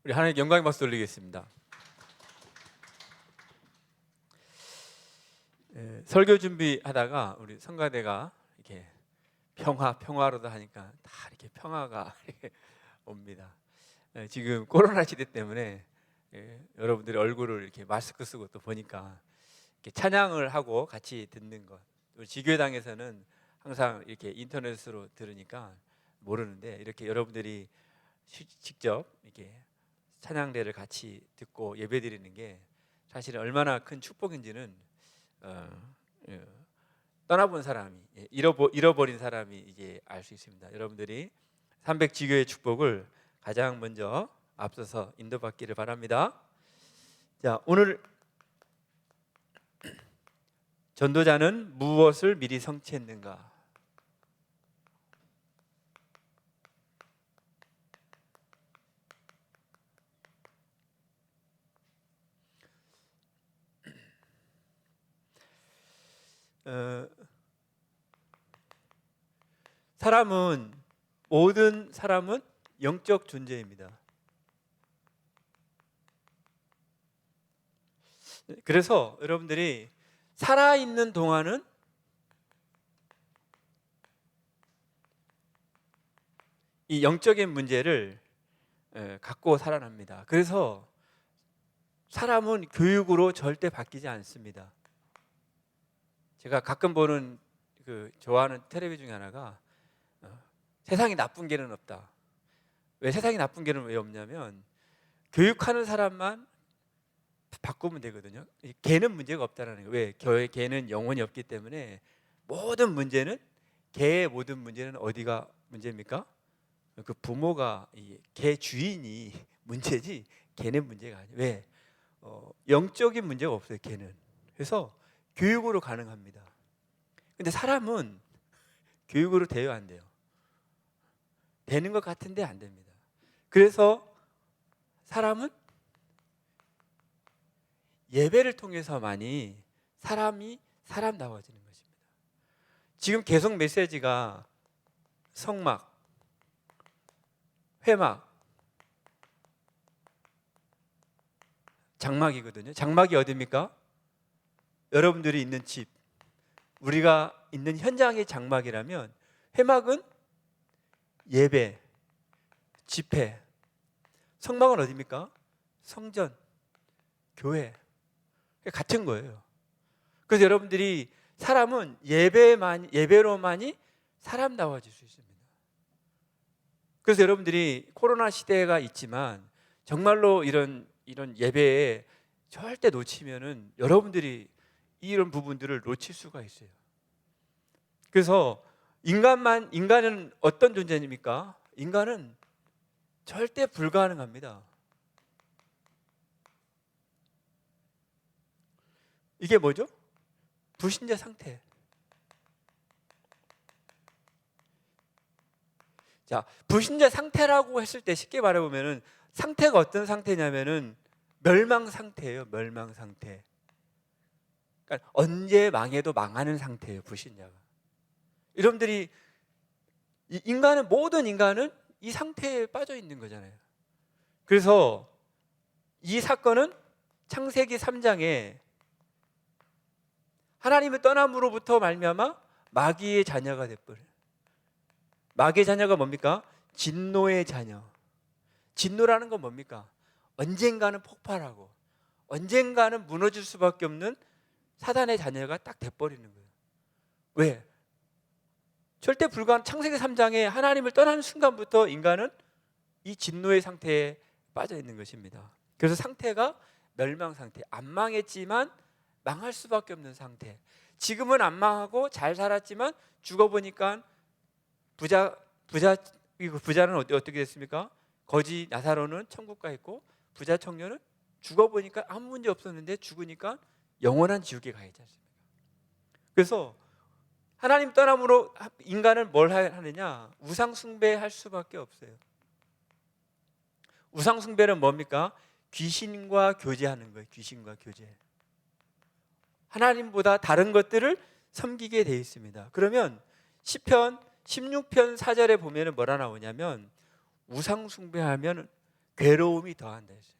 우리 하나님께 영광의 박수 올리겠습니다. 설교 준비하다가 우리 성가대가 이렇게 평화로다 하니까 다 이렇게 평화가 이렇게 옵니다. 지금 코로나 시대 때문에 여러분들의 얼굴을 이렇게 마스크 쓰고 또 보니까 이렇게 찬양을 하고 같이 듣는 것. 우리 지교회당에서는 항상 이렇게 인터넷으로 들으니까 모르는데 이렇게 여러분들이 직접 이렇게 찬양대를 같이 듣고 예배드리는 게 사실은 얼마나 큰 축복인지는 떠나본 사람이 잃어버린 사람이 이제 알 수 있습니다. 여러분들이 300지교의 축복을 가장 먼저 앞서서 인도받기를 바랍니다. 자, 오늘 전도자는 무엇을 미리 성취했는가? 모든 사람은 영적 존재입니다. 그래서 여러분들이 살아있는 동안은 이 영적인 문제를 갖고 살아납니다. 그래서 사람은 교육으로 절대 바뀌지 않습니다. 제가 가끔 보는 좋아하는 텔레비 중에 하나가 세상에 나쁜 개는 없다. 왜 세상에 나쁜 개는 왜 없냐면 교육하는 사람만 바꾸면 되거든요. 개는 문제가 없다라는 거예요. 왜? 개는 영혼이 없기 때문에 모든 문제는 개의 모든 문제는 어디가 문제입니까? 그 부모가 개 주인이 문제지 개는 문제가 아니에요. 왜? 영적인 문제가 없어요. 개는. 그래서 교육으로 가능합니다. 근데 사람은 교육으로 돼요, 안 돼요? 되는 것 같은데 안 됩니다. 그래서 사람은 예배를 통해서만이 사람이 사람다워지는 것입니다. 지금 계속 메시지가 성막, 회막, 장막이거든요. 장막이 어디입니까? 여러분들이 있는 집, 우리가 있는 현장의 장막이라면 회막은 예배, 집회, 성막은 어디입니까? 성전, 교회. 같은 거예요. 그래서 여러분들이 사람은 예배로만이 사람다워질 수 있습니다. 그래서 여러분들이 코로나 시대가 있지만 정말로 이런 예배에 절대 놓치면은 여러분들이 이런 부분들을 놓칠 수가 있어요. 그래서 인간은 어떤 존재입니까? 인간은 절대 불가능합니다. 이게 뭐죠? 불신자 상태. 자, 불신자 상태라고 했을 때 쉽게 말해보면은 상태가 어떤 상태냐면은 멸망 상태예요. 멸망 상태. 그러니까 언제 망해도 망하는 상태예요. 불신자가. 여러분들이 모든 인간은 이 상태에 빠져 있는 거잖아요. 그래서 이 사건은 창세기 3장에 하나님의 떠남으로부터 말미암아 마귀의 자녀가 돼버려요. 마귀의 자녀가 뭡니까? 진노의 자녀. 진노라는 건 뭡니까? 언젠가는 폭발하고 언젠가는 무너질 수밖에 없는 사단의 자녀가 딱 돼버리는 거예요. 왜? 절대 불가한 창세기 3장에 하나님을 떠나는 순간부터 인간은 이 진노의 상태에 빠져 있는 것입니다. 그래서 상태가 멸망 상태. 안 망했지만 망할 수밖에 없는 상태. 지금은 안 망하고 잘 살았지만 죽어보니까 부자는 어떻게 됐습니까? 거지 나사로는 천국 가 있고 부자 청년은 죽어보니까 아무 문제 없었는데 죽으니까 영원한 지옥에 가 있지 않습니까? 그래서 하나님 떠남으로 인간은 뭘 하느냐? 우상 숭배할 수밖에 없어요. 우상 숭배는 뭡니까? 귀신과 교제하는 거예요. 귀신과 교제. 하나님보다 다른 것들을 섬기게 되어 있습니다. 그러면 시편 16편 4절에 보면 뭐라 나오냐면 우상 숭배하면 괴로움이 더한다 했어요.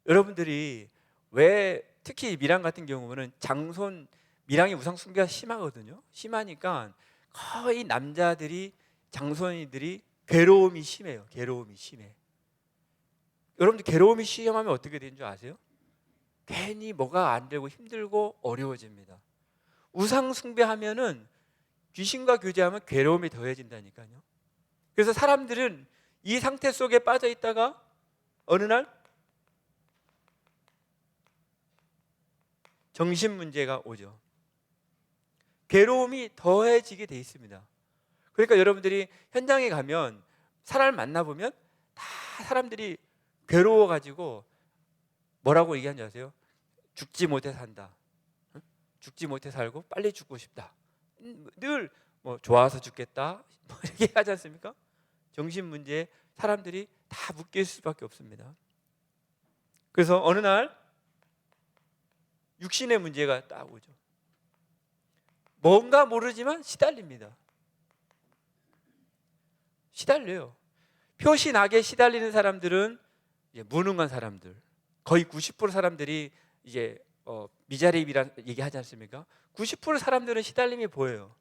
여러분들이 왜 특히 밀양 같은 경우는 장손 밀양의 우상 숭배가 심하거든요. 심하니까 거의 남자들이 장손이들이 괴로움이 심해요. 괴로움이 심해. 여러분들 괴로움이 심하면 어떻게 되는 줄 아세요? 괜히 뭐가 안 되고 힘들고 어려워집니다. 우상 숭배하면은 귀신과 교제하면 괴로움이 더해진다니까요. 그래서 사람들은 이 상태 속에 빠져 있다가 어느 날 정신 문제가 오죠. 괴로움이 더해지게 돼 있습니다. 그러니까 여러분들이 현장에 가면 사람을 만나보면 다 사람들이 괴로워가지고 뭐라고 얘기하는지 아세요? 죽지 못해 산다. 죽지 못해 살고 빨리 죽고 싶다. 늘 뭐 좋아서 죽겠다 뭐 이렇게 하지 않습니까? 정신 문제에 사람들이 다 묶여 있을 수밖에 없습니다. 그래서 어느 날 육신의 문제가 딱 오죠. 뭔가 모르지만 시달립니다. 시달려요. 표시 나게 시달리는 사람들은 이제 무능한 사람들, 거의 90% 사람들이 이제 미자립이라는 얘기하지 않습니까? 90% 사람들은 시달림이 보여요.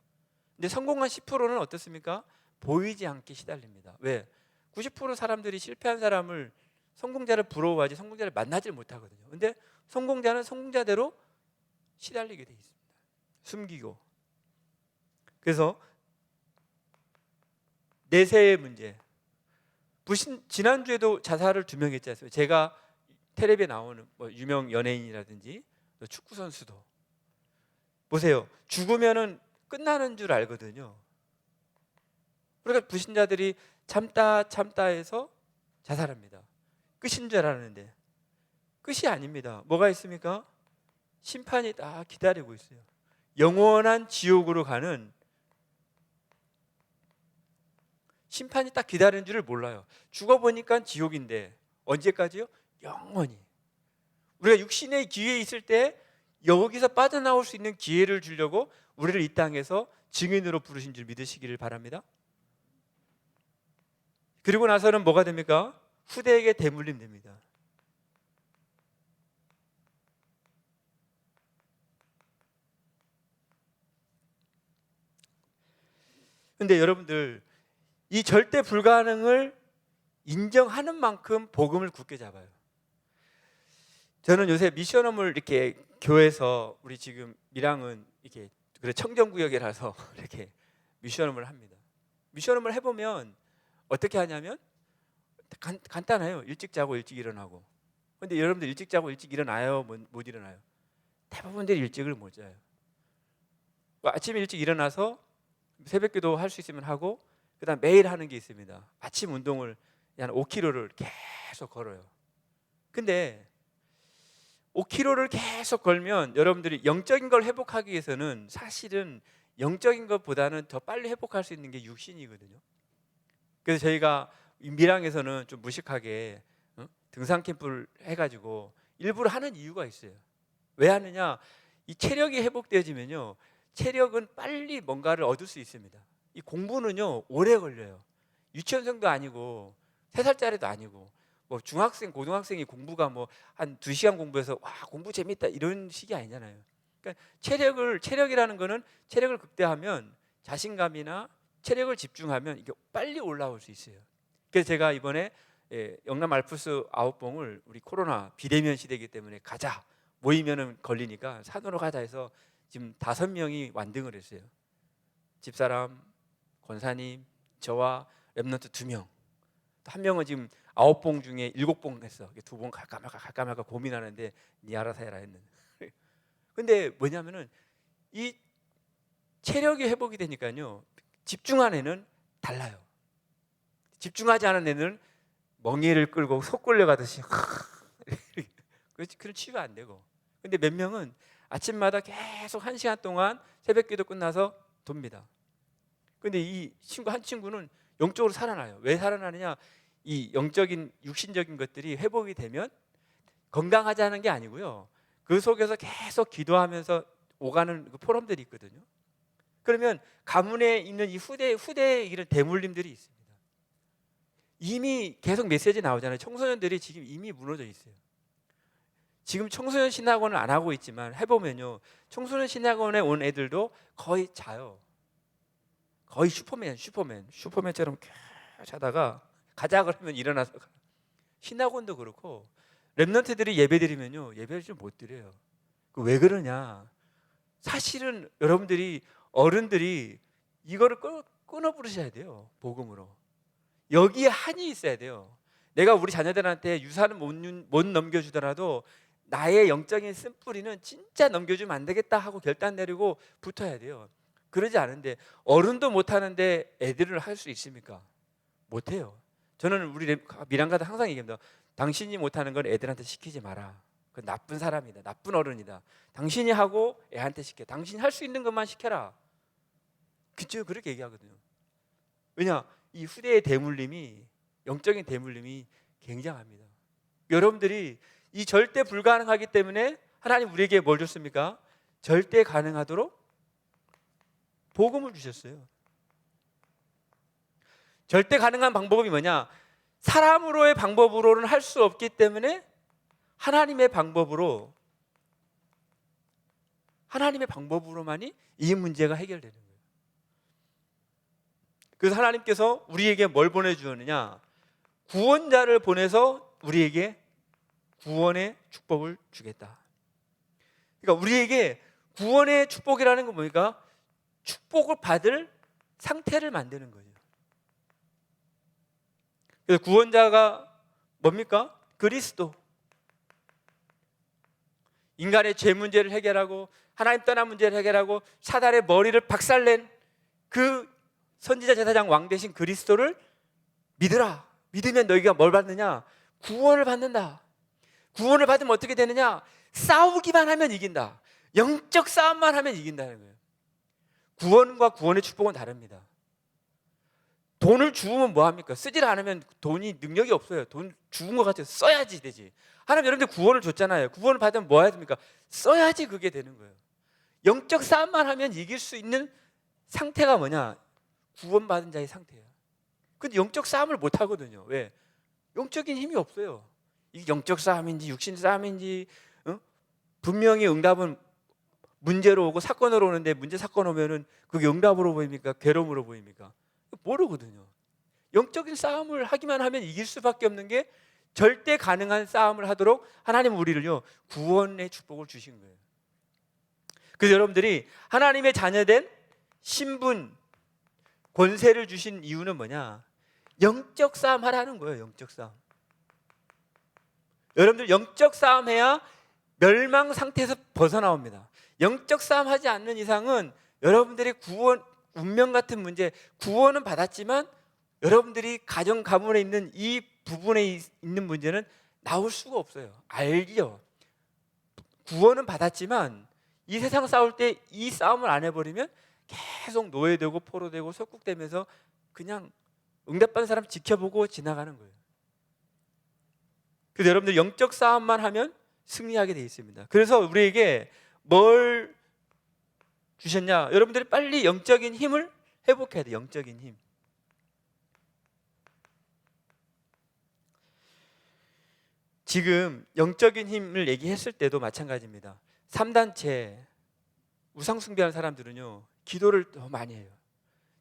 근데 성공한 10%는 어떻습니까? 보이지 않게 시달립니다. 왜? 90% 사람들이 실패한 사람을 성공자를 부러워하지 성공자를 만나질 못하거든요. 근데 성공자는 성공자대로 시달리게 돼 있습니다. 숨기고. 그래서 내세의 문제. 지난주에도 자살을 2명 했지 않습니까? 제가 텔레비에 나오는 뭐 유명 연예인이라든지 축구 선수도 보세요. 죽으면은 끝나는 줄 알거든요. 그러니까 불신자들이 참다 해서 자살합니다. 끝인 줄 알았는데 끝이 아닙니다. 뭐가 있습니까? 심판이 딱 기다리고 있어요. 영원한 지옥으로 가는 심판이 딱 기다리는 줄을 몰라요. 죽어보니까 지옥인데 언제까지요? 영원히. 우리가 육신의 기회에 있을 때 여기서 빠져나올 수 있는 기회를 주려고 우리를 이 땅에서 증인으로 부르신 줄 믿으시기를 바랍니다. 그리고 나서는 뭐가 됩니까? 후대에게 대물림 됩니다. 근데 여러분들 이 절대 불가능을 인정하는 만큼 복음을 굳게 잡아요. 저는 요새 미션홈을 이렇게 교회에서 우리 지금 밀양은 이렇게 청정구역이라서 이렇게 미션홈을 합니다. 미션홈을 해보면 어떻게 하냐면 간단해요. 일찍 자고 일찍 일어나고. 근데 여러분들 일찍 자고 일찍 일어나요? 못 일어나요? 대부분들이 일찍을 못 자요. 아침에 일찍 일어나서 새벽기도 할 수 있으면 하고 그다음 매일 하는 게 있습니다. 아침 운동을 한 5km를 계속 걸어요. 근데 5km를 계속 걸면 여러분들이 영적인 걸 회복하기 위해서는 사실은 영적인 것보다는 더 빨리 회복할 수 있는 게 육신이거든요. 그래서 저희가 밀양에서는 좀 무식하게 등산 캠프를 해가지고 일부러 하는 이유가 있어요. 왜 하느냐? 이 체력이 회복되어지면요, 체력은 빨리 뭔가를 얻을 수 있습니다. 이 공부는요 오래 걸려요. 유치원생도 아니고 3살짜리도 아니고 뭐 중학생, 고등학생이 공부가 뭐 한 2시간 공부해서 와 공부 재밌다 이런 식이 아니잖아요. 그러니까 체력이라는 거는 체력을 극대화하면 자신감이나 체력을 집중하면 이게 빨리 올라올 수 있어요. 그래서 제가 이번에 영남 알프스 아웃봉을 우리 코로나 비대면 시대이기 때문에 가자, 모이면은 걸리니까 산으로 가자 해서 지금 5명이 완등을 했어요. 집사람, 권사님, 저와 랩런트 2명. 또 1명은 지금 9봉 중에 7봉 했어. 2봉 갈까 말까 고민하는데 니 알아서 해라 했는데. 근데 뭐냐면은 이 체력이 회복이 되니까요, 집중한 애는 달라요. 집중하지 않은 애는 멍에를 끌고 속 끌려가듯이 그런 치유가 안 되고. 근데 몇 명은 아침마다 계속 1시간 동안 새벽기도 끝나서 돕니다. 근데 이 친구 한 친구는 영적으로 살아나요. 왜 살아나느냐? 이 영적인 육신적인 것들이 회복이 되면 건강하지 게 아니고요, 그 속에서 계속 기도하면서 오가는 그 포럼들이 있거든요. 그러면 가문에 있는 이 후대의 이런 대물림들이 있습니다. 이미 계속 메시지 나오잖아요. 청소년들이 지금 이미 무너져 있어요. 지금 청소년 신학원을 안 하고 있지만 해보면요, 청소년 신학원에 온 애들도 거의 자요. 거의 슈퍼맨처럼 계속 자다가 가자 그러면 일어나서 가요. 신학원도 그렇고 랩런트들이 예배 드리면요, 예배를 좀 못 드려요. 왜 그러냐? 사실은 여러분들이, 어른들이 이거를 끊어 부르셔야 돼요. 복음으로. 여기에 한이 있어야 돼요. 내가 우리 자녀들한테 유산을 못 넘겨주더라도 나의 영적인 쓴뿌리는 진짜 넘겨주면 안 되겠다 하고 결단 내리고 붙어야 돼요. 그러지 않은데, 어른도 못하는데 애들을 할 수 있습니까? 못해요. 저는 우리 미란가도 항상 얘기합니다. 당신이 못하는 건 애들한테 시키지 마라. 그건 나쁜 사람이다, 나쁜 어른이다. 당신이 하고 애한테 시켜. 당신이 할 수 있는 것만 시켜라. 그쵸? 그렇게 얘기하거든요. 왜냐? 이 후대의 대물림이, 영적인 대물림이 굉장합니다. 여러분들이 이 절대 불가능하기 때문에 하나님 우리에게 뭘 줬습니까? 절대 가능하도록 복음을 주셨어요. 절대 가능한 방법이 뭐냐? 사람으로의 방법으로는 할 수 없기 때문에 하나님의 방법으로만이 이 문제가 해결되는 거예요. 그래서 하나님께서 우리에게 뭘 보내주었느냐? 구원자를 보내서 우리에게 구원의 축복을 주겠다. 그러니까 우리에게 구원의 축복이라는 건 뭡니까? 축복을 받을 상태를 만드는 거예요. 그래서 구원자가 뭡니까? 그리스도. 인간의 죄 문제를 해결하고 하나님 떠난 문제를 해결하고 사단의 머리를 박살낸 그 선지자, 제사장, 왕 대신 그리스도를 믿으라. 믿으면 너희가 뭘 받느냐? 구원을 받는다. 구원을 받으면 어떻게 되느냐? 싸우기만 하면 이긴다. 영적 싸움만 하면 이긴다는 거예요. 구원과 구원의 축복은 다릅니다. 돈을 주우면 뭐합니까? 쓰질 않으면 돈이 능력이 없어요. 돈 주운 것 같아요. 써야지 되지. 하나님 여러분들 구원을 줬잖아요. 구원을 받으면 뭐 해야 됩니까? 써야지 그게 되는 거예요. 영적 싸움만 하면 이길 수 있는 상태가 뭐냐? 구원받은 자의 상태예요. 근데 영적 싸움을 못 하거든요. 왜? 영적인 힘이 없어요. 이게 영적 싸움인지 육신 싸움인지, 분명히 응답은 문제로 오고 사건으로 오는데 문제 사건 오면은 그게 응답으로 보입니까? 괴로움으로 보입니까? 모르거든요. 영적인 싸움을 하기만 하면 이길 수밖에 없는 게 절대 가능한 싸움을 하도록 하나님은 우리를요 구원의 축복을 주신 거예요. 그래서 여러분들이 하나님의 자녀된 신분, 권세를 주신 이유는 뭐냐? 영적 싸움 하라는 거예요. 영적 싸움. 여러분들 영적 싸움 해야 멸망 상태에서 벗어나옵니다. 영적 싸움 하지 않는 이상은 여러분들의 구원, 운명 같은 문제, 구원은 받았지만 여러분들이 가정 가문에 있는 이 부분에 있는 문제는 나올 수가 없어요. 알죠? 구원은 받았지만 이 세상 싸울 때 이 싸움을 안 해버리면 계속 노예되고 포로되고 속국되면서 그냥 응답받은 사람 지켜보고 지나가는 거예요. 그래서 여러분들 영적 싸움만 하면 승리하게 되어 있습니다. 그래서 우리에게 뭘 주셨냐? 여러분들이 빨리 영적인 힘을 회복해야 돼요. 영적인 힘. 지금 영적인 힘을 얘기했을 때도 마찬가지입니다. 3단체 우상 숭배하는 사람들은요 기도를 더 많이 해요.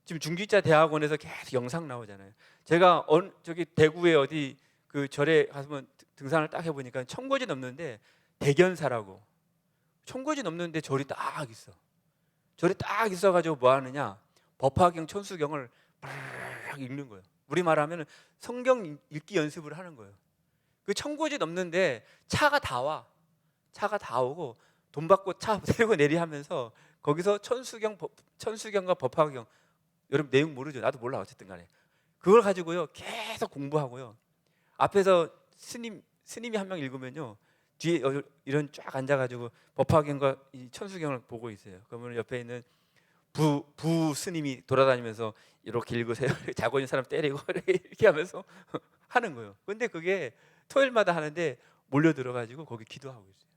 지금 중직자 대학원에서 계속 영상 나오잖아요. 제가 저기 대구에 어디 그 절에 가서 등산을 딱 해보니까 천고지 넘는데 대견사라고, 천고지 넘는데 절이 딱 있어. 절이 딱 있어가지고 뭐 하느냐? 법화경, 천수경을 막 읽는 거예요. 우리 말하면 성경 읽기 연습을 하는 거예요. 그 천고지 넘는데 차가 다 와. 차가 다 오고 돈 받고 차 세고 내리하면서 거기서 천수경과 법화경, 여러분 내용 모르죠? 나도 몰라. 어쨌든 간에 그걸 가지고요 계속 공부하고요. 앞에서 스님이 한 명 읽으면요 뒤에 이런 쫙 앉아가지고 법화경과 이 천수경을 보고 있어요. 그러면 옆에 있는 부 스님이 돌아다니면서 이렇게 읽으세요. 자고 있는 사람 때리고 이렇게 하면서 하는 거예요. 근데 그게 토요일마다 하는데 몰려 들어가지고 거기 기도하고 있어요.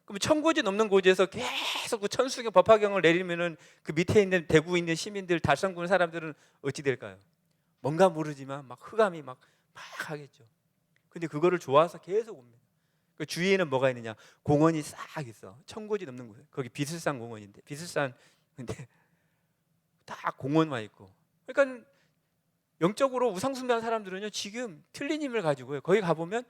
그럼 천고지 넘는 고지에서 계속 그 천수경, 법화경을 내리면은 그 밑에 있는 대구에 있는 시민들, 달성군 사람들은 어찌 될까요? 뭔가 모르지만 막 흑암이 막 막 하겠죠. 근데 그거를 좋아서 계속 옵니다. 그 주위에는 뭐가 있느냐? 공원이 싹 있어. 천고지 넘는 곳. 거기 비슬산 공원인데, 비슬산 근데 다 공원만 있고. 그러니까 영적으로 우상숭배하는 사람들은요, 지금 틀린 힘을 가지고요. 거기 가보면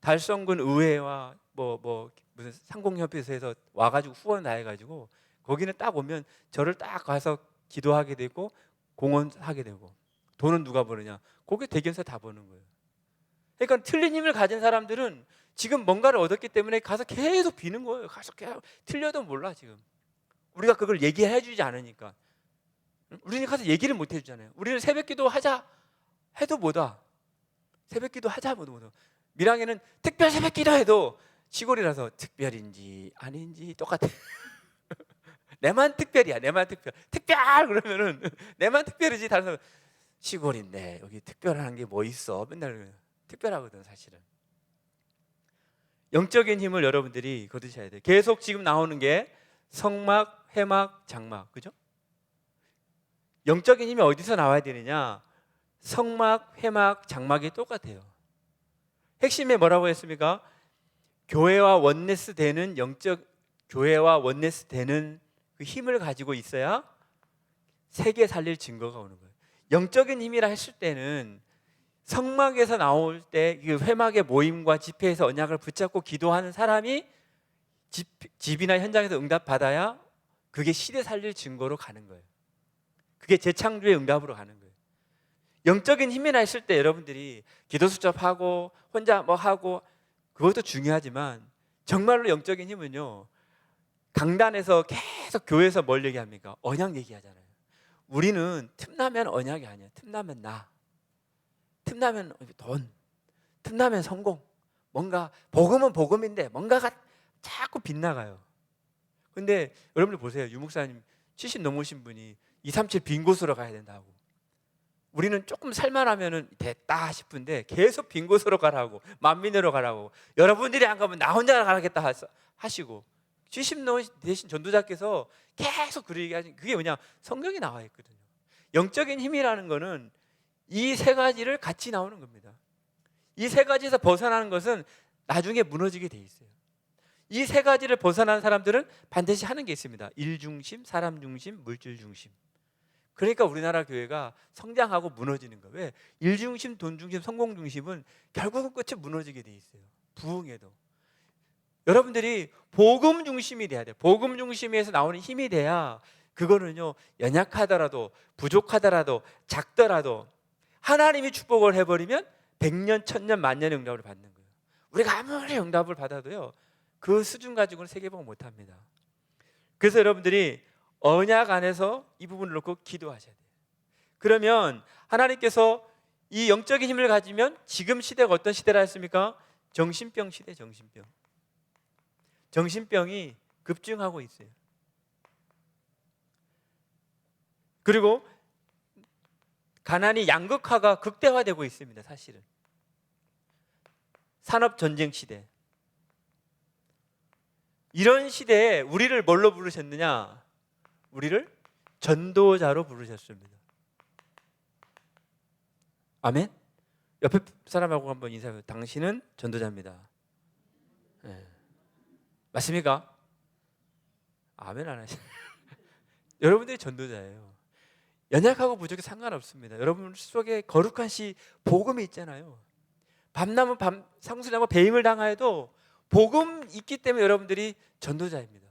달성군 의회와 무슨 상공협의소에서 와가지고 후원 다 해가지고 거기는 딱 오면 저를 딱 가서 기도하게 되고 공헌 하게 되고, 돈은 누가 버느냐? 거기 대기업에서 다 버는 거예요. 그러니까 틀린 힘을 가진 사람들은 지금 뭔가를 얻었기 때문에 가서 계속 비는 거예요. 가서 계속 틀려도 몰라. 지금 우리가 그걸 얘기해 주지 않으니까. 우리는 가서 얘기를 못 해주잖아요. 우리는 새벽기도 하자 해도 못와. 새벽기도 하자 해도 못와. 밀양에는 특별 새벽기도 해도 시골이라서 특별인지 아닌지 똑같아. 내만 특별이야. 내만 특별. 특별 그러면은 내만 특별이지. 다른 사람 시골인데 여기 특별한 게 뭐 있어? 맨날 특별하거든 사실은. 영적인 힘을 여러분들이 거두셔야 돼요. 계속 지금 나오는 게 성막, 회막, 장막, 그죠? 영적인 힘이 어디서 나와야 되느냐? 성막, 회막, 장막이 똑같아요. 핵심에 뭐라고 했습니까? 교회와 원네스 되는 교회와 원네스 되는 그 힘을 가지고 있어야 세계 살릴 증거가 오는 거예요. 영적인 힘이라 했을 때는 성막에서 나올 때 그 회막의 모임과 집회에서 언약을 붙잡고 기도하는 사람이 집이나 현장에서 응답받아야 그게 시대 살릴 증거로 가는 거예요. 그게 재창조의 응답으로 가는 거예요. 영적인 힘이나 했을 때 여러분들이 기도 수첩하고 혼자 뭐 하고 그것도 중요하지만 정말로 영적인 힘은요, 강단에서 계속 교회에서 뭘 얘기합니까? 언약 얘기하잖아요. 우리는 틈나면 언약이 아니야. 틈나면 틈나면 돈, 틈나면 성공. 뭔가 복음은 복음인데 뭔가가 자꾸 빗나가요. 근데 여러분들 보세요. 유목사님 70 넘으신 분이 237 빈 곳으로 가야 된다고. 우리는 조금 살만하면은 됐다 싶은데 계속 빈 곳으로 가라고, 만민으로 가라고, 여러분들이 안 가면 나 혼자 가라겠다 하시고, 70 되신 전도자께서 계속 그 얘기하신 그게 뭐냐? 성경에 나와 있거든요. 영적인 힘이라는 거는 이 세 가지를 같이 나오는 겁니다. 이 세 가지에서 벗어나는 것은 나중에 무너지게 돼 있어요. 이 세 가지를 벗어나는 사람들은 반드시 하는 게 있습니다. 일 중심, 사람 중심, 물질 중심. 그러니까 우리나라 교회가 성장하고 무너지는 거예요. 왜? 일 중심, 돈 중심, 성공 중심은 결국은 끝에 무너지게 돼 있어요. 부흥에도. 여러분들이 복음 중심이 돼야 돼요. 복음 중심에서 나오는 힘이 돼야 그거는요, 연약하더라도 부족하더라도 작더라도 하나님이 축복을 해버리면 100년, 1000년, 만년의 응답을 받는 거예요. 우리가 아무리 응답을 받아도요, 그 수준 가지고는 세계복음 못합니다. 그래서 여러분들이 언약 안에서 이 부분을 놓고 기도하셔야 돼요. 그러면 하나님께서 이 영적인 힘을 가지면 지금 시대가 어떤 시대라 했습니까? 정신병 시대, 정신병. 정신병이 급증하고 있어요. 그리고 가난이 양극화가 극대화되고 있습니다. 사실은 산업전쟁 시대, 이런 시대에 우리를 뭘로 부르셨느냐? 우리를 전도자로 부르셨습니다. 아멘? 옆에 사람하고 한번 인사해요. 당신은 전도자입니다. 네. 맞습니까? 아멘 안 하시네. 여러분들이 전도자예요. 연약하고 부족해 상관없습니다. 여러분 속에 거룩한 시 복음이 있잖아요. 밤나무 상수나무 배임을 당하여도 복음 있기 때문에 여러분들이 전도자입니다.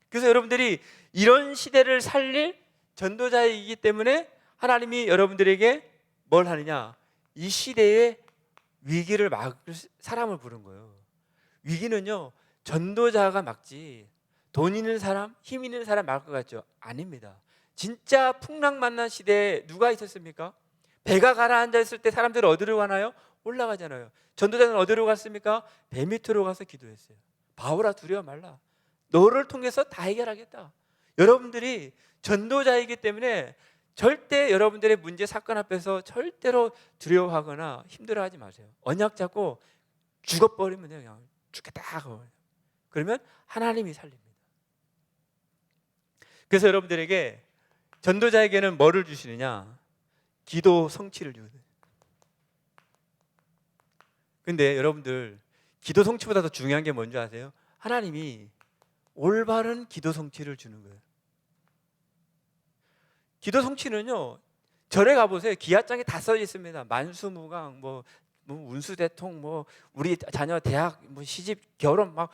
그래서 여러분들이 이런 시대를 살릴 전도자이기 때문에 하나님이 여러분들에게 뭘 하느냐? 이 시대의 위기를 막을 사람을 부른 거예요. 위기는요, 전도자가 막지 돈 있는 사람, 힘 있는 사람 막을 것 같죠? 아닙니다. 진짜 풍랑 만난 시대에 누가 있었습니까? 배가 가라앉아 있을 때 사람들은 어디로 가나요? 올라가잖아요. 전도자는 어디로 갔습니까? 배 밑으로 가서 기도했어요. 바울아 두려워 말라. 너를 통해서 다 해결하겠다. 여러분들이 전도자이기 때문에 절대 여러분들의 문제 사건 앞에서 절대로 두려워하거나 힘들어하지 마세요. 언약 잡고 죽어버리면 그냥 죽겠다 하고, 그러면 하나님이 살립니다. 그래서 여러분들에게 전도자에게는 뭐를 주시느냐? 기도 성취를 주거든요. 근데 여러분들, 기도 성취보다 더 중요한 게 뭔지 아세요? 하나님이 올바른 기도 성취를 주는 거예요. 기도 성취는요, 절에 가보세요. 기하장에 다 써져 있습니다. 만수무강, 뭐 운수대통, 뭐 우리 자녀 대학, 뭐 시집, 결혼, 막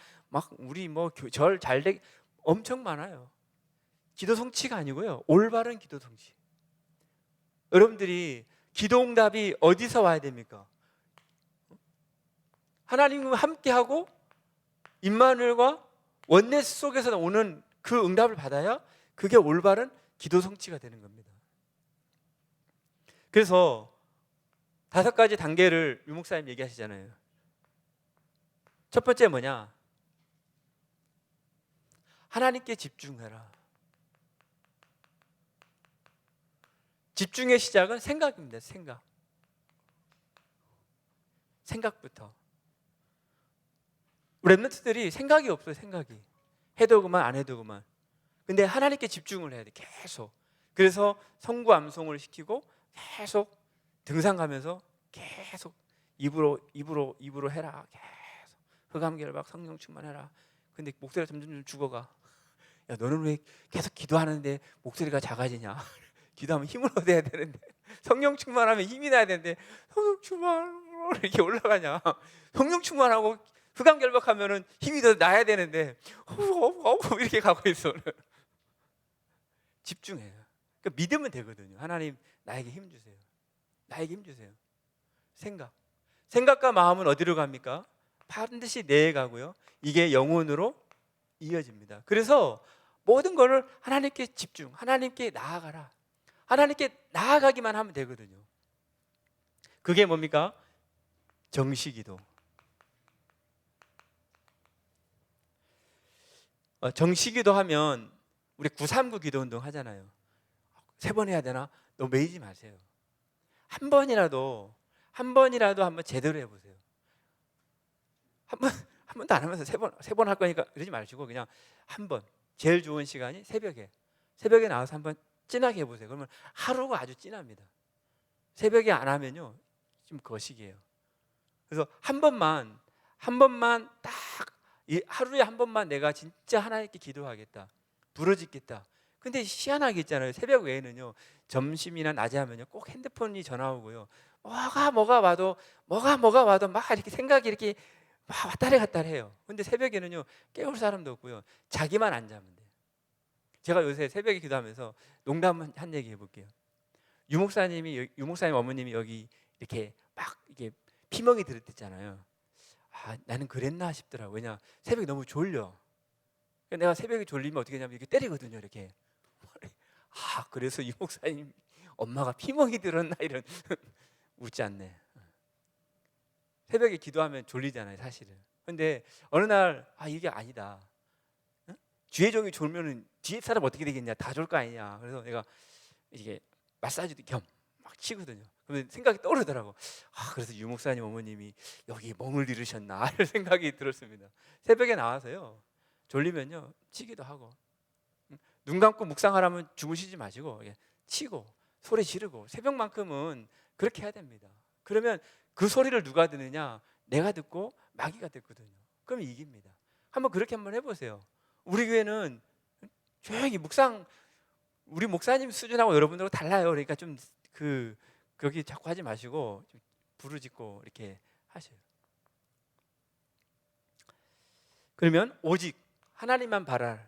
우리 뭐 절 잘되기 엄청 많아요. 기도 성취가 아니고요, 올바른 기도 성취. 여러분들이 기도 응답이 어디서 와야 됩니까? 하나님과 함께하고 임마누엘과 원네스 속에서 오는 그 응답을 받아야 그게 올바른 기도 성취가 되는 겁니다. 그래서 5가지 단계를 유 목사님 얘기하시잖아요. 첫 번째 뭐냐? 하나님께 집중해라. 집중의 시작은 생각입니다. 생각부터. 우리 랩런트들이 생각이 없어요. 생각이. 해도 그만 안 해도 그만. 근데 하나님께 집중을 해야 돼. 계속. 그래서 성구 암송을 시키고 계속 등산 가면서 계속 입으로 해라. 계속 흑암결박 성령 충만해라. 근데 목소리가 점점 죽어가. 야, 너는 왜 계속 기도하는데 목소리가 작아지냐? 기도하면 힘을 얻어야 되는데, 성령 충만하면 힘이 나야 되는데 성령 충만 이렇게 올라가냐? 성령 충만하고 흑암결박하면은 힘이 더 나야 되는데 이렇게 가고 있어. 집중해요. 그러니까 믿으면 되거든요. 하나님, 나에게 힘 주세요. 나에게 힘 주세요. 생각과 마음은 어디로 갑니까? 반드시 내에 가고요. 이게 영혼으로 이어집니다. 그래서 모든 것을 하나님께 집중, 하나님께 나아가라. 하나님께 나아가기만 하면 되거든요. 그게 뭡니까? 정시기도. 정시기도 하면 우리 939 기도운동 하잖아요. 3번 해야 되나? 너무 매이지 마세요. 한 번이라도 한번 제대로 해보세요. 한 번도 안 하면서 3번 할 거니까 그러지 마시고 그냥 한 번. 제일 좋은 시간이 새벽에 나와서 한번 진하게 해보세요. 그러면 하루가 아주 진합니다. 새벽에 안 하면요, 좀 거식이에요. 그래서 한 번만 딱 하루에 한 번만 내가 진짜 하나님께 기도하겠다, 부르짖겠다. 근데 희한하게 있잖아요. 새벽 외에는요, 점심이나 낮에 하면요 꼭 핸드폰이 전화 오고요, 뭐가 와도 막 이렇게 생각이 이렇게 막 왔다리 갔다리 해요. 근데 새벽에는요 깨울 사람도 없고요, 자기만 안 자면 돼요. 제가 요새 새벽에 기도하면서 농담 한 얘기 해볼게요. 유 목사님 어머님이 여기 이렇게 막 이게 피멍이 들었댔잖아요. 나는 그랬나 싶더라고. 왜냐, 새벽에 너무 졸려. 내가 새벽에 졸리면 어떻게 하냐면 이렇게 때리거든요, 이렇게. 그래서 유 목사님 엄마가 피멍이 들었나 이런. 웃지 않네. 새벽에 기도하면 졸리잖아요, 사실은. 근데 어느 날 이게 아니다. 주의 종이 졸면은 뒤에 사람 어떻게 되겠냐, 다 졸 거 아니냐. 그래서 내가 이게 마사지도 겸 막 치거든요. 그러면 생각이 떠오르더라고. 그래서 유 목사님 어머님이 여기 멍을 잃으셨나 이런 생각이 들었습니다. 새벽에 나와서요, 졸리면요 치기도 하고, 눈 감고 묵상하라면 주무시지 마시고 치고 소리 지르고, 새벽만큼은 그렇게 해야 됩니다. 그러면 그 소리를 누가 듣느냐? 내가 듣고 마귀가 듣거든요. 그럼 이깁니다. 한번 그렇게 한번 해보세요. 우리 교회는 조용히 우리 목사님 수준하고 여러분들하고 달라요. 그러니까 좀 거기 자꾸 하지 마시고 좀 부르짖고 이렇게 하셔요. 그러면 오직 하나님만 바랄.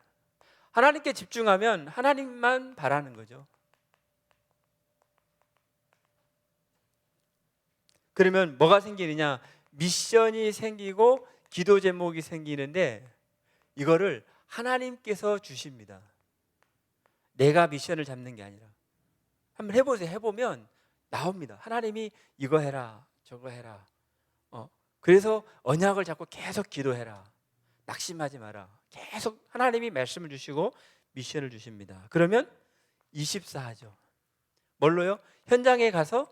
하나님께 집중하면 하나님만 바라는 거죠. 그러면 뭐가 생기느냐? 미션이 생기고 기도 제목이 생기는데, 이거를 하나님께서 주십니다. 내가 미션을 잡는 게 아니라. 한번 해보세요. 해보면 나옵니다. 하나님이 이거 해라, 저거 해라. 그래서 언약을 잡고 계속 기도해라. 낙심하지 마라. 계속 하나님이 말씀을 주시고 미션을 주십니다. 그러면 24하죠. 뭘로요? 현장에 가서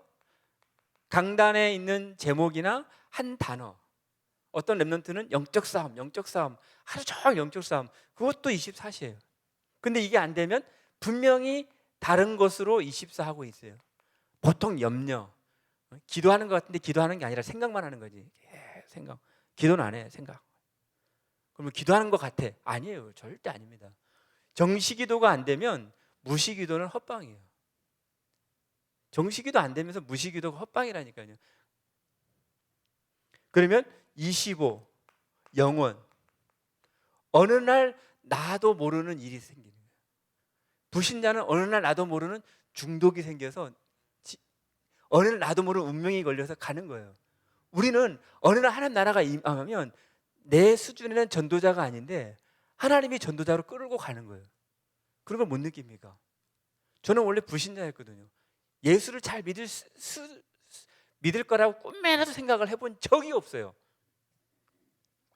강단에 있는 제목이나 한 단어. 어떤 랩런트는 영적 싸움, 하루 종일 영적 싸움. 그것도 24시예요. 근데 이게 안 되면 분명히 다른 것으로 24하고 있어요. 보통 염려, 기도하는 것 같은데 기도하는 게 아니라 생각만 하는 거지. 생각. 기도는 안 해. 생각. 그러면 기도하는 것 같아. 아니에요. 절대 아닙니다. 정시기도가 안 되면 무시기도는 헛방이에요. 정시기도 안 되면서 무시기도가 헛방이라니까요. 그러면 25 영원, 어느 날 나도 모르는 일이 생기는 거예요. 불신자는 어느 날 나도 모르는 중독이 생겨서 어느 날 나도 모르는 운명이 걸려서 가는 거예요. 우리는 어느 날 하나님 나라가 임하면 내 수준에는 전도자가 아닌데 하나님이 전도자로 끌고 가는 거예요. 그런 걸 못 느낍니까? 저는 원래 불신자였거든요. 예수를 잘 믿을 거라고 꿈에라도 생각을 해본 적이 없어요.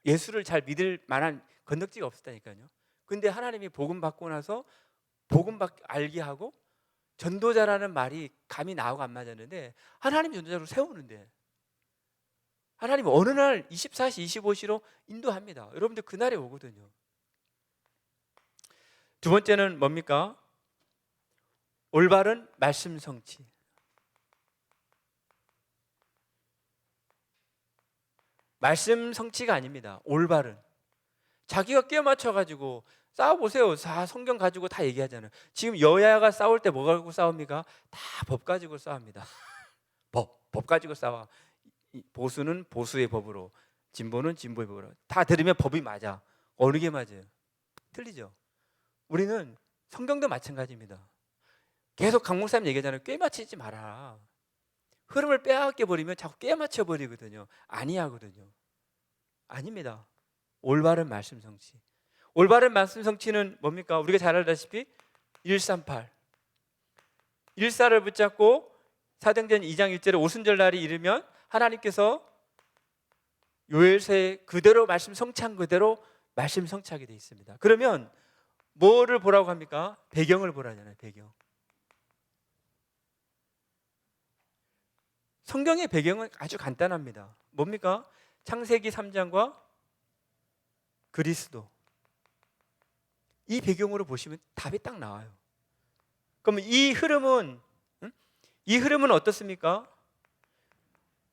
예수를 잘 믿을 만한 건덕지가 없었다니까요. 근데 하나님이 복음 받고 나서 복음 알게 하고 전도자라는 말이 감이 나오고 안 맞았는데 하나님 전도자로 세우는데 하나님 어느 날 24시 25시로 인도합니다. 여러분들 그날에 오거든요. 두 번째는 뭡니까? 올바른 말씀 성취. 말씀 성취가 아닙니다. 올바른. 자기가 끼워 맞춰가지고 싸워보세요. 다 성경 가지고 다 얘기하잖아요. 지금 여야가 싸울 때 뭐 가지고 싸웁니까? 다 법 가지고 싸웁니다. 법 가지고 싸워. 보수는 보수의 법으로, 진보는 진보의 법으로. 다 들으면 법이 맞아. 어느 게 맞아요? 틀리죠. 우리는 성경도 마찬가지입니다. 계속 강 목사님 얘기하잖아요. 꿰 맞추지 마라. 흐름을 빼앗겨 버리면 자꾸 깨 맞춰 버리거든요. 아니하거든요. 아닙니다. 올바른 말씀 성취. 올바른 말씀 성취는 뭡니까? 우리가 잘 알다시피 138 일사를 붙잡고 사도행전 2장 1절에 오순절 날이 이르면 하나님께서 요엘서에 그대로 말씀 성취한 그대로 말씀 성취하게 되어 있습니다. 그러면 뭐를 보라고 합니까? 배경을 보라잖아요. 배경. 성경의 배경은 아주 간단합니다. 뭡니까? 창세기 3장과 그리스도. 이 배경으로 보시면 답이 딱 나와요. 그러면 이 흐름은 어떻습니까?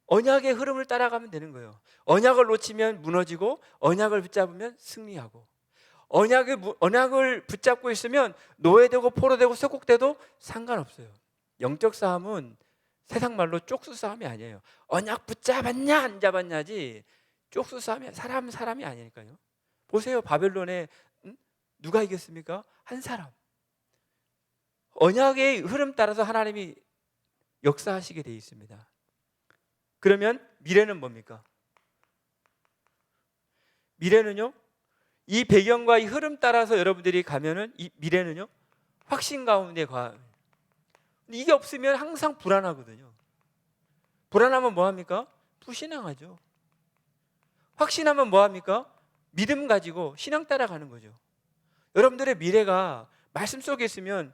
언약의 흐름을 따라가면 되는 거예요. 언약을 놓치면 무너지고 언약을 붙잡으면 승리하고 언약을 붙잡고 있으면 노예되고 포로되고 석국돼도 상관없어요. 영적 싸움은 세상 말로 쪽수 싸움이 아니에요. 언약 붙잡았냐 안 잡았냐지 쪽수 싸움이 사람이 아니니까요. 보세요. 바벨론에 누가 이겼습니까? 한 사람. 언약의 흐름 따라서 하나님이 역사하시게 되어 있습니다. 그러면 미래는 뭡니까? 미래는요, 이 배경과 이 흐름 따라서 여러분들이 가면은 이 미래는요, 확신 가운데 이게 없으면 항상 불안하거든요. 불안하면 뭐합니까? 불신앙하죠. 확신하면 뭐합니까? 믿음 가지고 신앙 따라가는 거죠. 여러분들의 미래가 말씀 속에 있으면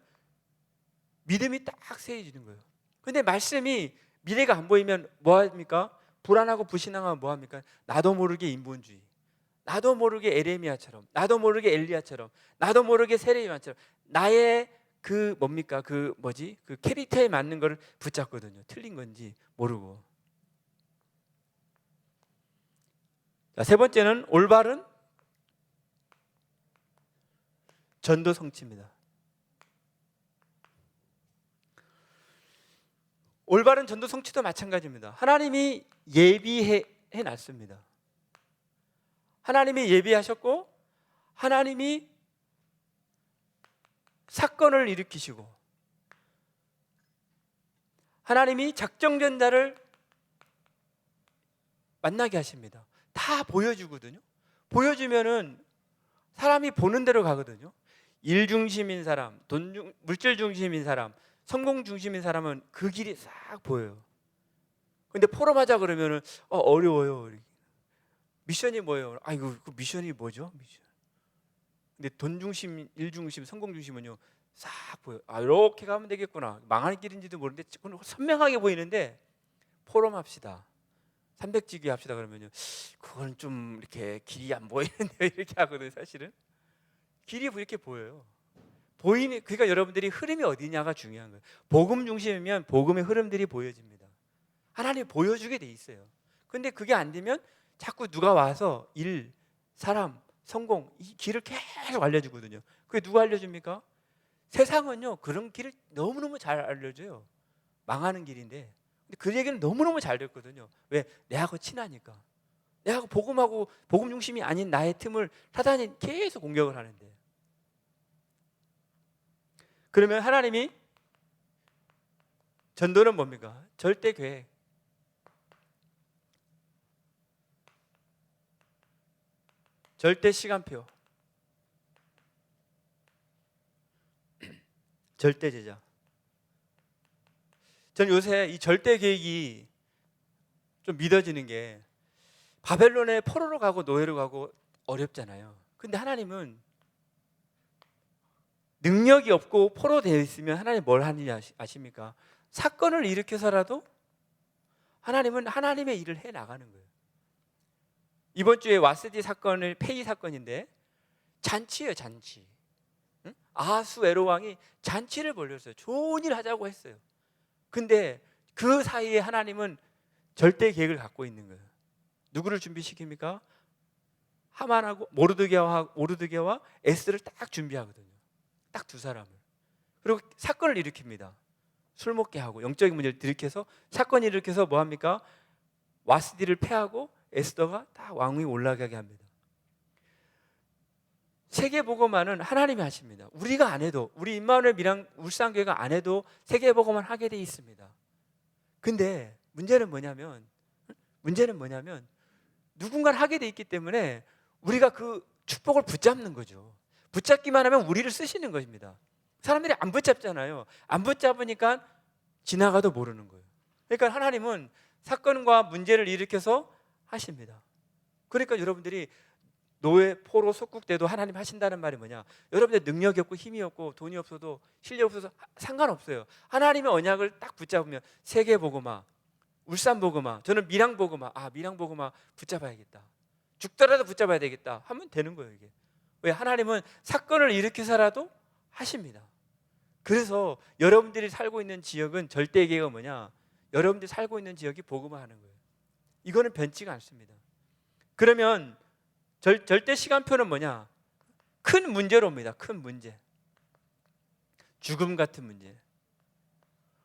믿음이 딱 세워지는 거예요. 근데 말씀이 미래가 안 보이면 뭐합니까? 불안하고 불신앙하면 뭐합니까? 나도 모르게 인본주의, 나도 모르게 에레미야처럼, 나도 모르게 엘리야처럼, 나도 모르게 세레미야처럼 나의 그 캐릭터에 맞는 거를 붙잡거든요. 틀린 건지 모르고. 자, 세 번째는 올바른 전도 성취입니다. 올바른 전도 성취도 마찬가지입니다. 하나님이 예비해 놨습니다. 하나님이 예비하셨고 하나님이 사건을 일으키시고 하나님이 작정된 자를 만나게 하십니다. 다 보여주거든요. 보여주면은 사람이 보는 대로 가거든요. 일 중심인 사람, 물질 중심인 사람, 성공 중심인 사람은 그 길이 싹 보여요. 근데 포럼하자 그러면은 어려워요. 미션이 뭐예요? 아이고, 그 미션이 뭐죠? 미션. 근데 돈 중심, 일 중심, 성공 중심은요 싹 보여. 이렇게 가면 되겠구나. 망하는 길인지도 모르는데 선명하게 보이는데 포럼합시다. 300지기 합시다 그러면요. 그건 좀 이렇게 길이 안 보이는데 이렇게 하거든요. 사실은 길이 이렇게 보여요. 그러니까 여러분들이 흐름이 어디냐가 중요한 거예요. 복음 중심이면 복음의 흐름들이 보여집니다. 하나님이 보여주게 돼 있어요. 근데 그게 안 되면 자꾸 누가 와서 일, 사람, 성공 이 길을 계속 알려주거든요. 그게 누가 알려줍니까? 세상은요 그런 길을 너무너무 잘 알려줘요. 망하는 길인데 근데 그 얘기는 너무너무 잘 됐거든요. 왜? 내하고 친하니까. 내하고 복음하고 복음 중심이 아닌 나의 틈을 사단이 계속 공격을 하는데, 그러면 하나님이 전도는 뭡니까? 절대 계획, 절대 시간표, 절대 제자. 전 요새 이 절대 계획이 좀 믿어지는 게, 바벨론에 포로로 가고 노예로 가고 어렵잖아요. 근데 하나님은 능력이 없고 포로 되어 있으면 하나님 뭘 하는지 아십니까? 사건을 일으켜서라도 하나님은 하나님의 일을 해 나가는 거예요. 이번 주에 와스디 사건을 폐위 사건인데 잔치예요, 잔치. 응? 아하수 에로 왕이 잔치를 벌였어요. 좋은 일 하자고 했어요. 근데 그 사이에 하나님은 절대 계획을 갖고 있는 거예요. 누구를 준비시킵니까? 하만하고 모르드게와 에스더를 딱 준비하거든요. 딱 두 사람을. 그리고 사건을 일으킵니다. 술 먹게 하고 영적인 문제를 일으켜서 사건을 일으켜서 뭐 합니까? 와스디를 패하고 에스더가 딱 왕위에 올라가게 합니다. 세계복음화는 하나님이 하십니다. 우리가 안 해도, 우리 임마누엘 밀양 울산교회가 안 해도 세계복음화는 하게 돼 있습니다. 근데 문제는 뭐냐면 누군가는 하게 돼 있기 때문에 우리가 그 축복을 붙잡는 거죠. 붙잡기만 하면 우리를 쓰시는 것입니다. 사람들이 안 붙잡잖아요. 안 붙잡으니까 지나가도 모르는 거예요. 그러니까 하나님은 사건과 문제를 일으켜서 하십니다. 그러니까 여러분들이 노예, 포로, 속국 때도 하나님 하신다는 말이 뭐냐? 여러분들 능력이 없고 힘이 없고 돈이 없어도 실력 없어서 상관없어요. 하나님의 언약을 딱 붙잡으면 세계복음화, 울산복음화, 저는 밀양복음화, 밀양복음화 붙잡아야겠다. 죽더라도 붙잡아야 되겠다 하면 되는 거예요. 이게 왜? 하나님은 사건을 일으켜서라도 하십니다. 그래서 여러분들이 살고 있는 지역은 절대 계획은 뭐냐? 여러분들이 살고 있는 지역이 복음화하는 거예요. 이거는 변치가 않습니다. 그러면 절대 시간표는 뭐냐? 큰 문제로 옵니다. 큰 문제, 죽음 같은 문제.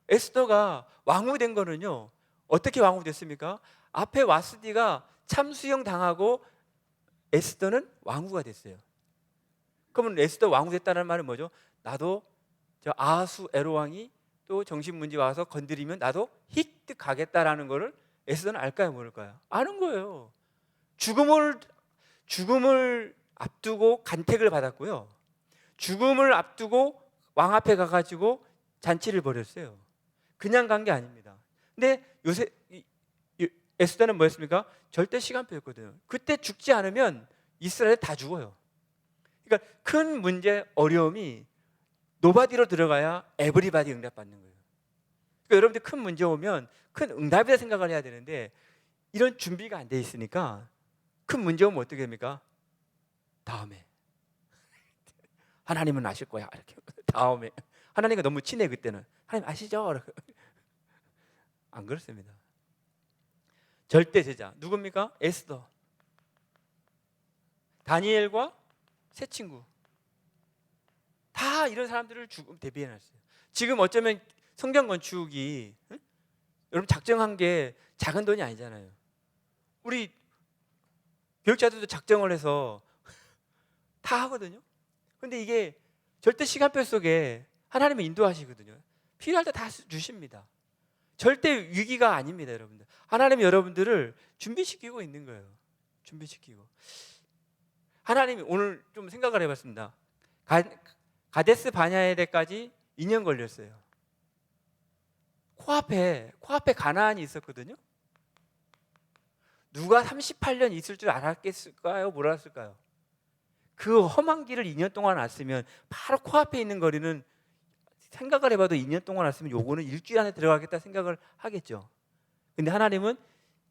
에스더가 왕후된 거는요, 어떻게 왕후됐습니까? 앞에 와스디가 참수형 당하고 에스더는 왕후가 됐어요. 그러면 에스더 왕후됐다는 말은 뭐죠? 나도 저 아하수 에로 왕이 또 정신 문제 와서 건드리면 나도 휙 가겠다라는 거를 에스더는 알까요, 모를까요? 아는 거예요. 죽음을 앞두고 간택을 받았고요. 죽음을 앞두고 왕 앞에 가가지고 잔치를 벌였어요. 그냥 간 게 아닙니다. 근데 요새 에스더는 뭐였습니까? 절대 시간표였거든요. 그때 죽지 않으면 이스라엘 다 죽어요. 그러니까 큰 문제, 어려움이 노바디로 들어가야 에브리바디 응답받는 거예요. 그러니까 여러분들 큰 문제 오면 큰 응답이라 생각을 해야 되는데 이런 준비가 안 돼 있으니까 큰 문제 오면 어떻게 됩니까? 다음에 하나님은 아실 거야 이렇게. 다음에 하나님과 너무 친해. 그때는 하나님 아시죠? 안 그렇습니다. 절대 제자 누굽니까? 에스더, 다니엘과 세 친구 다 이런 사람들을 죽음 대비해놨어요. 지금 어쩌면 성경 건축이 여러분 작정한 게 작은 돈이 아니잖아요. 우리 교육자들도 작정을 해서 다 하거든요. 근데 이게 절대 시간표 속에 하나님이 인도하시거든요. 필요할 때 다 주십니다. 절대 위기가 아닙니다, 여러분들. 하나님이 여러분들을 준비시키고 있는 거예요. 준비시키고. 하나님이 오늘 좀 생각을 해봤습니다. 가데스 바냐에 데까지 2년 걸렸어요. 코앞에 가나안이 있었거든요. 누가 38년 있을 줄 알았겠을까요? 몰랐을까요? 그 험한 길을 2년 동안 왔으면 바로 코앞에 있는 거리는 생각을 해봐도 2년 동안 왔으면 요거는 일주일 안에 들어가겠다 생각을 하겠죠. 근데 하나님은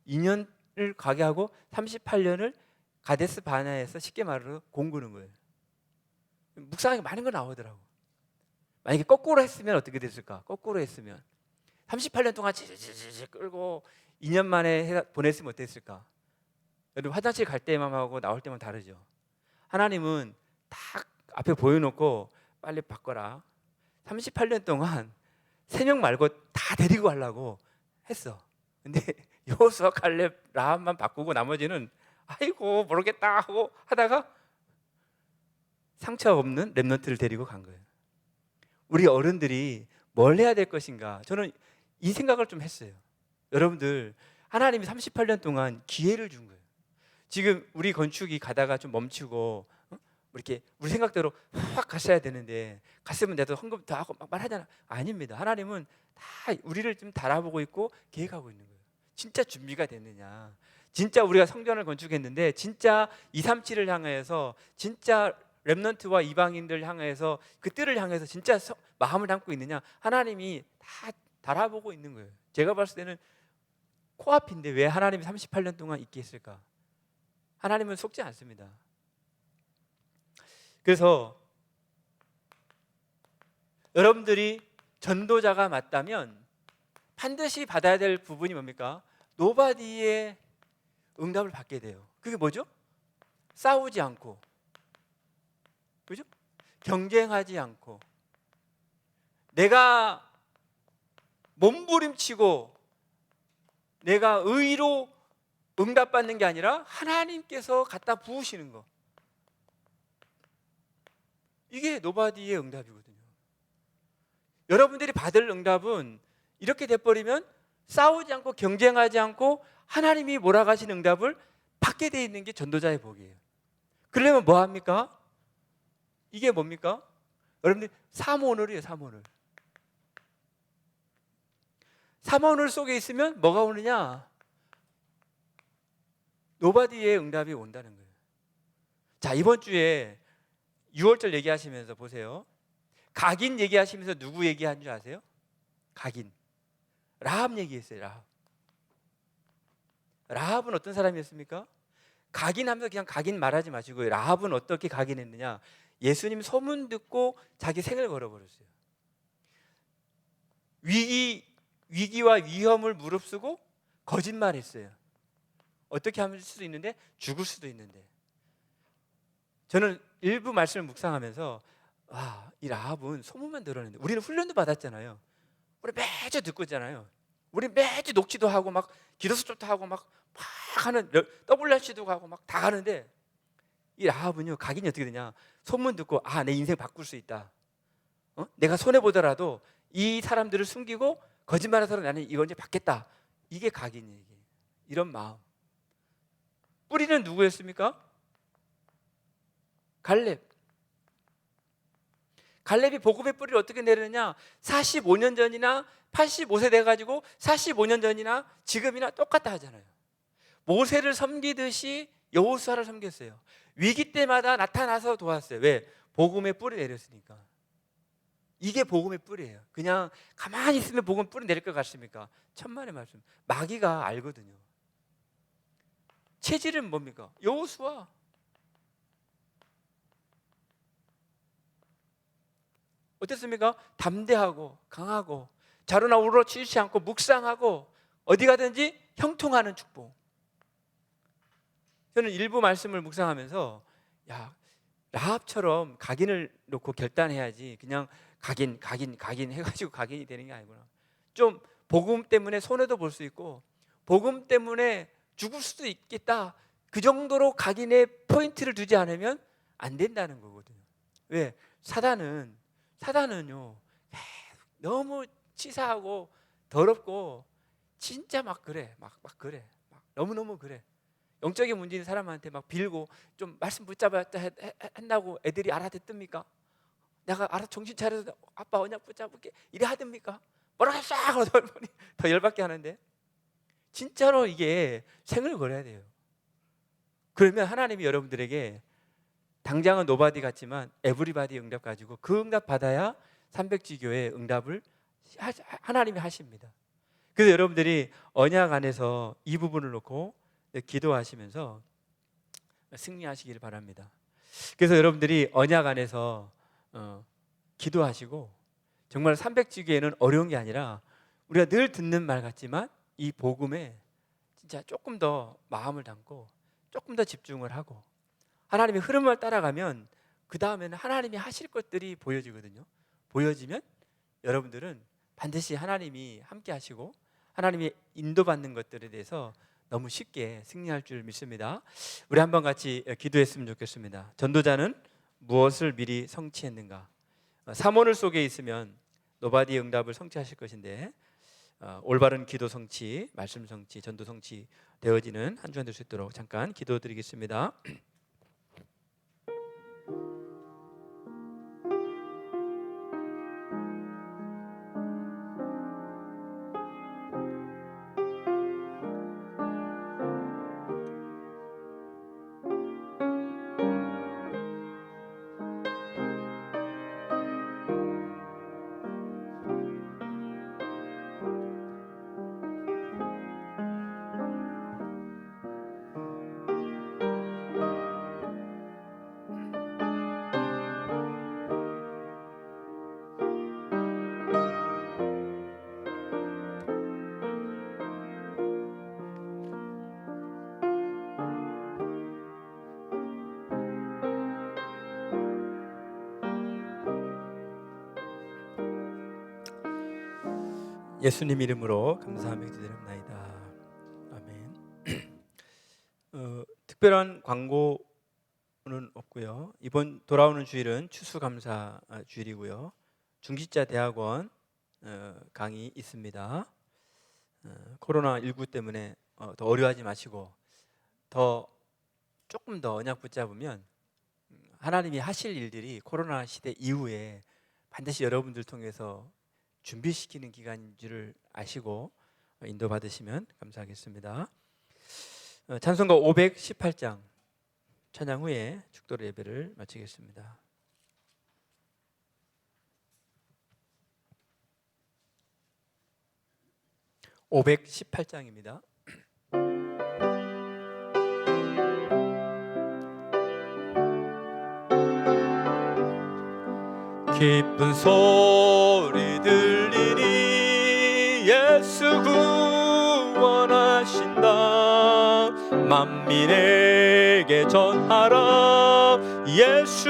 2년을 가게 하고 38년을 가데스 바냐에서 쉽게 말해서 공구는 거예요. 묵상하기 많은 거 나오더라고. 만약에 거꾸로 했으면 어떻게 됐을까? 거꾸로 했으면 38년 동안 지지지지 끌고 2년 만에 보냈으면 어땠을까? 여러분 화장실 갈 때만 하고 나올 때만 다르죠. 하나님은 딱 앞에 보여놓고 빨리 바꿔라. 38년 동안 3명 말고 다 데리고 가려고 했어. 근데 여호수아, 칼렙, 라합만 바꾸고 나머지는 아이고 모르겠다 하고 하다가 상처 없는 렘넌트를 데리고 간 거예요. 우리 어른들이 뭘 해야 될 것인가? 저는 이 생각을 좀 했어요. 여러분들, 하나님이 38년 동안 기회를 준 거예요. 지금 우리 건축이 가다가 좀 멈추고 이렇게 우리 생각대로 확 갔어야 되는데 갔으면 내도 헌금 더 하고 막 말하잖아. 아닙니다. 하나님은 다 우리를 좀 달아보고 있고 계획하고 있는 거예요. 진짜 준비가 됐느냐? 진짜 우리가 성전을 건축했는데 진짜 237을 향해서 진짜 렘넌트와 이방인들 향해서 그 뜰을 향해서 진짜 마음을 담고 있느냐? 하나님이 다 달아보고 있는 거예요. 제가 봤을 때는 코앞인데 왜 하나님이 38년 동안 있게 했을까? 하나님은 속지 않습니다. 그래서 여러분들이 전도자가 맞다면 반드시 받아야 될 부분이 뭡니까? 노바디의 응답을 받게 돼요. 그게 뭐죠? 싸우지 않고, 그죠? 경쟁하지 않고, 내가 몸부림치고 내가 의로 응답받는 게 아니라 하나님께서 갖다 부으시는 거. 이게 노바디의 응답이거든요. 여러분들이 받을 응답은 이렇게 돼버리면 싸우지 않고 경쟁하지 않고 하나님이 몰아가신 응답을 받게 돼 있는 게 전도자의 복이에요. 그러려면 뭐 합니까? 이게 뭡니까? 여러분들 삼오늘이에요. 삼오늘. 삼오늘 속에 있으면 뭐가 오느냐? 노바디의 응답이 온다는 거예요. 자, 이번 주에 6월절 얘기하시면서 보세요. 각인 얘기하시면서 누구 얘기한 줄 아세요? 각인. 라합 얘기했어요. 라합. 라합은 어떤 사람이었습니까? 각인하면서 그냥 각인 말하지 마시고 라합은 어떻게 각인했느냐? 예수님 소문 듣고 자기 생을 걸어버렸어요. 위기와 위험을 무릅쓰고 거짓말했어요. 어떻게 하면 수도 있는데 죽을 수도 있는데. 저는 일부 말씀을 묵상하면서 이 라합은 소문만 들었는데 우리는 훈련도 받았잖아요. 우리 매주 듣고 있잖아요. 우리 매주 녹취도 하고 막 기도수첩도 하고 막 하는 WRC도 가고 막 다 가는데 이 라합은요, 각인이 어떻게 되냐? 소문 듣고 내 인생 바꿀 수 있다. 내가 손해 보더라도 이 사람들을 숨기고 거짓말해서 나는 이거 이제 받겠다. 이게 각인이에요. 이런 마음. 뿌리는 누구였습니까? 갈렙. 갈렙이 복음의 뿌리를 어떻게 내리느냐? 45년 전이나 85세 돼가지고 45년 전이나 지금이나 똑같다 하잖아요. 모세를 섬기듯이 여호수아를 섬겼어요. 위기 때마다 나타나서 도왔어요. 왜? 복음의 뿌리 내렸으니까. 이게 복음의 뿌리예요. 그냥 가만히 있으면 복음 뿌리 내릴 것 같습니까? 천만의 말씀. 마귀가 알거든요. 체질은 뭡니까? 여호수아. 어땠습니까? 담대하고 강하고 자루나 우러러 치우치 않고 묵상하고 어디 가든지 형통하는 축복. 저는 일부 말씀을 묵상하면서 라합처럼 각인을 놓고 결단해야지 그냥 각인 해가지고 각인이 되는 게 아니구나. 좀 복음 때문에 손해도 볼 수 있고 복음 때문에 죽을 수도 있겠다. 그 정도로 각인의 포인트를 두지 않으면 안 된다는 거거든요. 왜? 사단은요 너무 치사하고 더럽고 진짜 막 그래. 막 그래. 막 너무너무 그래. 영적인 문제 있는 사람한테 막 빌고 좀 말씀 붙잡아야 한다고 애들이 알아듣습니까? 내가 알아 정신 차려서 아빠 언약 붙잡을게 이래 하듭니까? 뭐라고 싹 더 열받게 하는데 진짜로 이게 생을 걸어야 돼요. 그러면 하나님이 여러분들에게 당장은 노바디 같지만 에브리바디 응답 가지고 그 응답 받아야 300지교의 응답을 하나님이 하십니다. 그래서 여러분들이 언약 안에서 이 부분을 놓고 기도하시면서 승리하시기를 바랍니다. 그래서 여러분들이 언약 안에서 기도하시고 정말 300지교에는 어려운 게 아니라 우리가 늘 듣는 말 같지만 이 복음에 진짜 조금 더 마음을 담고 조금 더 집중을 하고 하나님의 흐름을 따라가면 그 다음에는 하나님이 하실 것들이 보여지거든요. 보여지면 여러분들은 반드시 하나님이 함께 하시고 하나님이 인도받는 것들에 대해서 너무 쉽게 승리할 줄 믿습니다. 우리 한번 같이 기도했으면 좋겠습니다. 전도자는 무엇을 미리 성취했는가? 삼원을 속에 있으면 노바디의 응답을 성취하실 것인데 올바른 기도 성취, 말씀 성취, 전도 성취 되어지는 한 주간 될 수 있도록 잠깐 기도드리겠습니다. 예수님 이름으로 감사하며 기도드립니다. 아멘. 특별한 광고는 없고요. 이번 돌아오는 주일은 추수감사 주일이고요. 중직자 대학원 강의 있습니다. 코로나19 때문에 더 어려워하지 마시고 조금 더 언약 붙잡으면 하나님이 하실 일들이 코로나 시대 이후에 반드시 여러분들 통해서 준비시키는 기간인 줄을 아시고 인도받으시면 감사하겠습니다. 찬송가 518장 찬양 후에 축도로 예배를 마치겠습니다. 518장입니다. 기쁜 소리 들리니 예수 구원하신다. 만민에게 전하라 예수